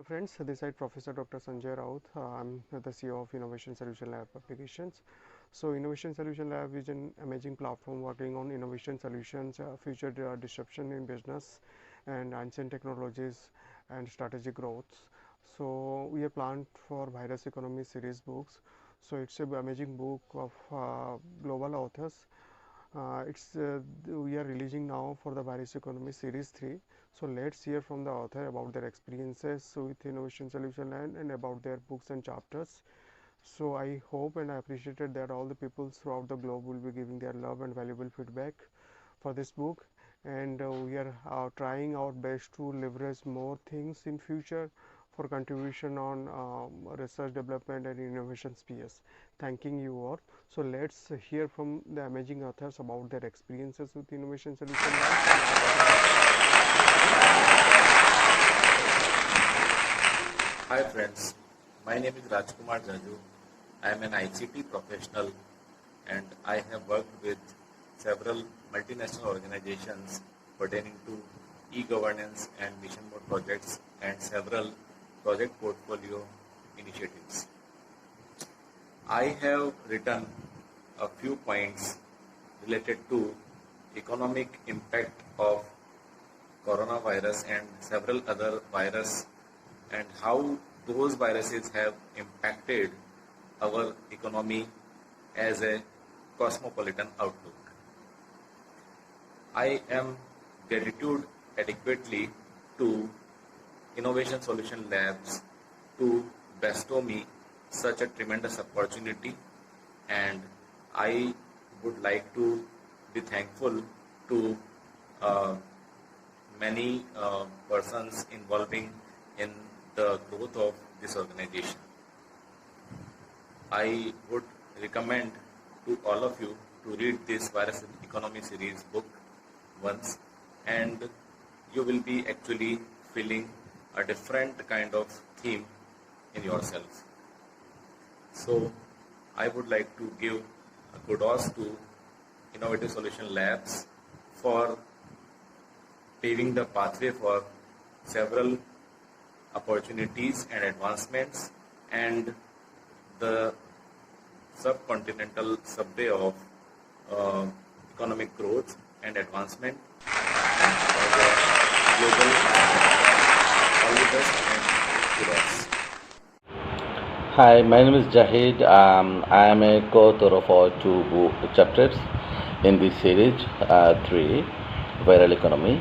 Friends, this is Professor Dr. Sanjay Raut. I'm the CEO of Innovation Solution Lab Applications. So, Innovation Solution Lab is an amazing platform working on innovation solutions, future disruption in business, and ancient technologies and strategic growth. So, we have planned for Virus Economy series books. So, it's an amazing book of global authors. We are releasing now for the Virus Economy Series 3. So let's hear from the author about their experiences with Innovation Solution and about their books and chapters. So I hope and I appreciated that all the people throughout the globe will be giving their love and valuable feedback for this book, and we are trying our best to leverage more things in future for contribution on research development and innovation spheres. Thanking you all. So let's hear from the amazing authors about their experiences with Innovation Solution Hi friends, my name is Rajkumar Jaju. I am an ICT professional and I have worked with several multinational organizations pertaining to e-governance and mission mode projects and several project portfolio initiatives. I have written a few points related to economic impact of coronavirus and several other viruses and how those viruses have impacted our economy as a cosmopolitan outlook. I am gratitude adequately to Innovation Solution Labs to bestow me such a tremendous opportunity, and I would like to be thankful to many persons involving in the growth of this organization. I would recommend to all of you to read this Virus Economy series book once, and you will be actually feeling a different kind of theme in yourself. So I would like to give a kudos to Innovative Solution Labs for paving the pathway for several opportunities and advancements, and the subcontinental subway of economic growth and advancement as a global. All the best and kudos. Hi, my name is Jahid. I am a co-author of our two chapters in this series, 3, Viral Economy.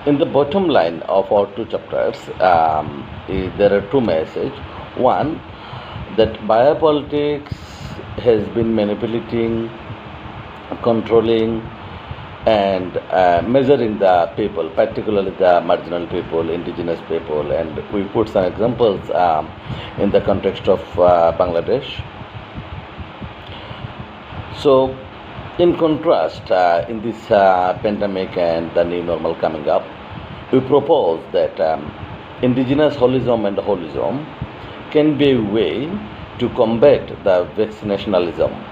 In the bottom line of our two chapters, there are two messages. One, that biopolitics has been manipulating, controlling, and measuring the people, particularly the marginal people, indigenous people, and we put some examples in the context of Bangladesh. So, in contrast, in this pandemic and the new normal coming up, we propose that indigenous holism and holism can be a way to combat the vaccinationalism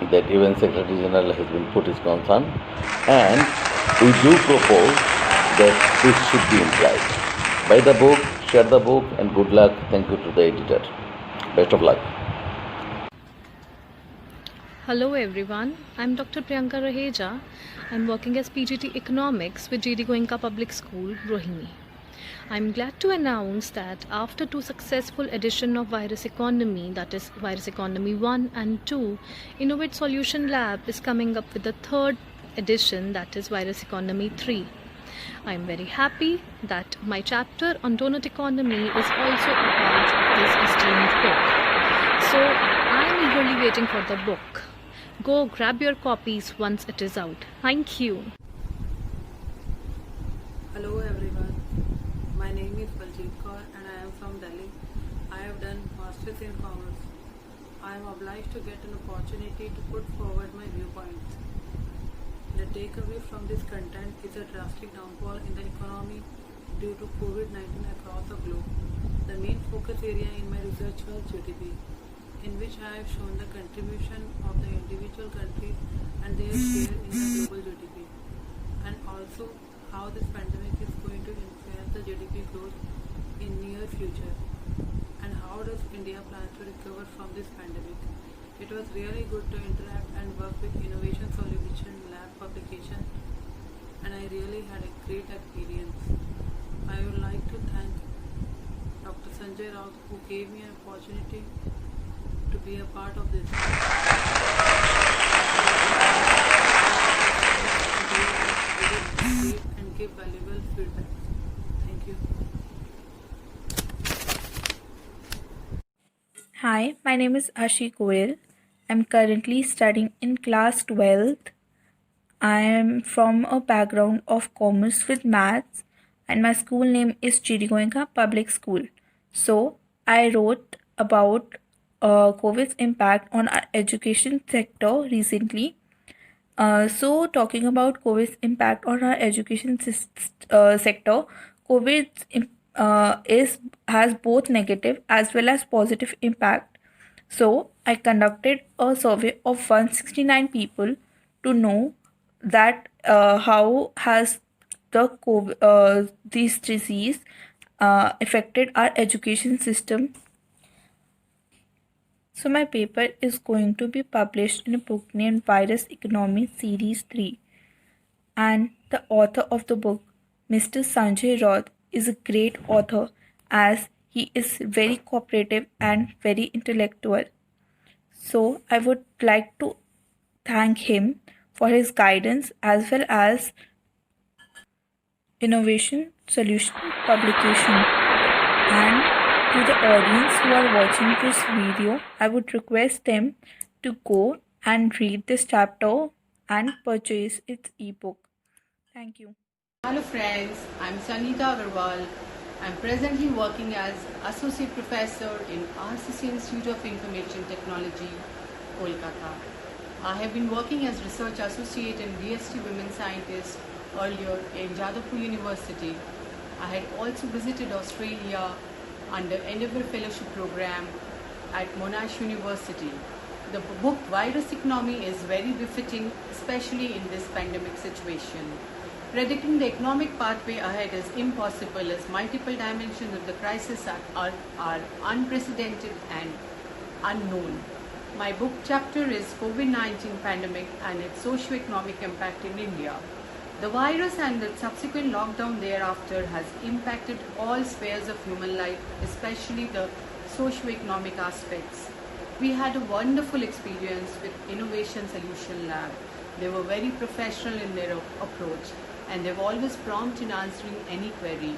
that UN Secretary General has been put his concern, and we do propose that this should be implied. Buy the book, share the book, and good luck. Thank you to the editor. Best of luck. Hello everyone, I'm Dr. Priyanka Raheja. I'm working as PGT Economics with GD Goenka Public School, Rohini. I'm glad to announce that after 2 successful editions of Virus Economy, that is Virus Economy 1 and 2, Innovate Solution Lab is coming up with the 3rd edition, that is Virus Economy 3. I'm very happy that my chapter on donut economy is also a part of this esteemed book. So I'm eagerly waiting for the book. Go grab your copies once it is out. Thank you. Hello everyone, my name is Baljeet Kaur and I am from Delhi. I have done Masters in Commerce. I am obliged to get an opportunity to put forward my viewpoints. The takeaway from this content is a drastic downfall in the economy due to COVID-19 across the globe. The main focus area in my research was GDP, in which I have shown the contribution of the individual countries and their share in the global GDP, and also how this pandemic is going to influence the GDP growth future? And how does India plan to recover from this pandemic? It was really good to interact and work with Innovation Solution Lab publication, and I really had a great experience. I would like to thank Dr. Sanjay Raut, who gave me an opportunity to be a part of this. And give valuable feedback. Thank you. Hi, my name is Ashi Goyal. I'm currently studying in class 12th. I am from a background of commerce with maths, and my school name is Chiri Goenka Public School. So, I wrote about COVID's impact on our education sector recently. So, talking about COVID's impact on our education sector, COVID has both negative as well as positive impact. So, I conducted a survey of 169 people to know that how has this disease affected our education system. So my paper is going to be published in a book named Virus Economy Series 3. And the author of the book, Mr. Sanjay Raut, is a great author as he is very cooperative and very intellectual. So I would like to thank him for his guidance as well as Innovation Solution publication. And to the audience who are watching this video, I would request them to go and read this chapter and purchase its ebook. Thank you. Hello friends, I'm Sangeeta Agarwal. I'm presently working as Associate Professor in RCC Institute of Information Technology, Kolkata. I have been working as Research Associate and DST Women Scientist earlier in Jadavpur University. I had also visited Australia under Endeavour Fellowship Program at Monash University. The book Virus Economy is very befitting, especially in this pandemic situation. Predicting the economic pathway ahead is impossible as multiple dimensions of the crisis are unprecedented and unknown. My book chapter is COVID-19 pandemic and its socio-economic impact in India. The virus and the subsequent lockdown thereafter has impacted all spheres of human life, especially the socio-economic aspects. We had a wonderful experience with Innovation Solution Lab. They were very professional in their approach and they've always prompt in answering any query,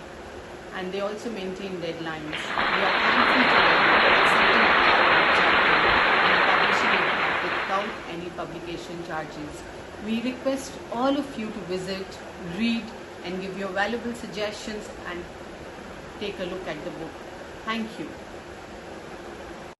and they also maintain deadlines. We are thankful to them for accepting our chapter and publishing it without any publication charges. We request all of you to visit, read and give your valuable suggestions and take a look at the book. Thank you.